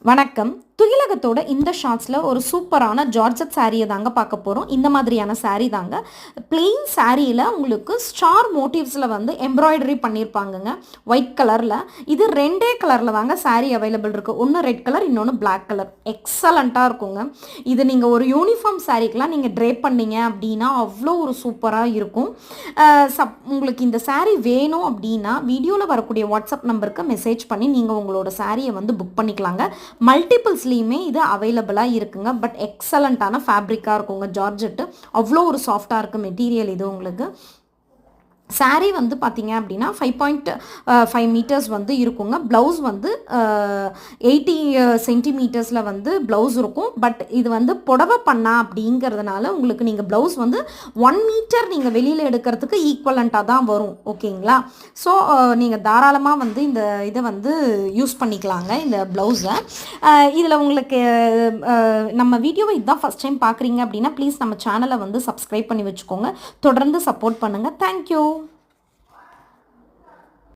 வணக்கம். துகிலகத்தோட இந்த ஷார்ட்ஸில் ஒரு சூப்பரான ஜார்ஜட் சாரியை தாங்க பார்க்க போகிறோம். இந்த மாதிரியான சாரீ தாங்க. பிளெயின் சாரியில் உங்களுக்கு ஸ்டார் மோட்டிவ்ஸில் வந்து எம்ப்ராய்டரி பண்ணியிருப்பாங்கங்க ஒயிட் கலரில். இது ரெண்டே கலரில் தாங்க சாரீ அவைலபிள் இருக்குது. ஒன்று ரெட் கலர், இன்னொன்று பிளாக் கலர். எக்ஸலண்ட்டாக இருக்குங்க. இது நீங்கள் ஒரு யூனிஃபார்ம் சாரீக்கெலாம் நீங்கள் ட்ரேப் பண்ணீங்க அப்படின்னா அவ்வளோ ஒரு சூப்பராக இருக்கும். உங்களுக்கு இந்த சாரீ வேணும் அப்படின்னா வீடியோவில் வரக்கூடிய வாட்ஸ்அப் நம்பருக்கு மெசேஜ் பண்ணி நீங்கள் உங்களோட சாரியை வந்து புக் பண்ணிக்கலாங்க. மல்டிபிள்ஸ்லேயுமே இது அவைலபிளாக இருக்குங்க. பட் எக்ஸலண்ட்டான ஃபேப்ரிக்காக இருக்குங்க. ஜார்ஜெட்டு அவ்வளோ ஒரு சாஃப்டாக இருக்குது மெட்டீரியல் இது உங்களுக்கு. சாரீ வந்து பார்த்தீங்க அப்படின்னா 5.5 மீட்டர்ஸ் வந்து இருக்குங்க. ப்ளவுஸ் வந்து 80 சென்டிமீட்டர்ஸில் வந்து ப்ளவுஸ் இருக்கும். பட் இது வந்து புடவை பண்ணா அப்படிங்கிறதுனால உங்களுக்கு நீங்கள் ப்ளவுஸ் வந்து 1 மீட்டர் நீங்கள் வெளியில் எடுக்கிறதுக்கு ஈக்குவலண்ட்டாக தான் வரும். ஓகேங்களா? ஸோ நீங்கள் தாராளமாக வந்து இந்த இதை வந்து யூஸ் பண்ணிக்கலாங்க இந்த ப்ளவுஸை. இதில் உங்களுக்கு நம்ம வீடியோவை இதுதான் ஃபஸ்ட் டைம் பார்க்குறீங்க அப்படின்னா ப்ளீஸ் நம்ம சேனலை வந்து சப்ஸ்கிரைப் பண்ணி வச்சுக்கோங்க. தொடர்ந்து சப்போர்ட் பண்ணுங்கள். தேங்க்யூ.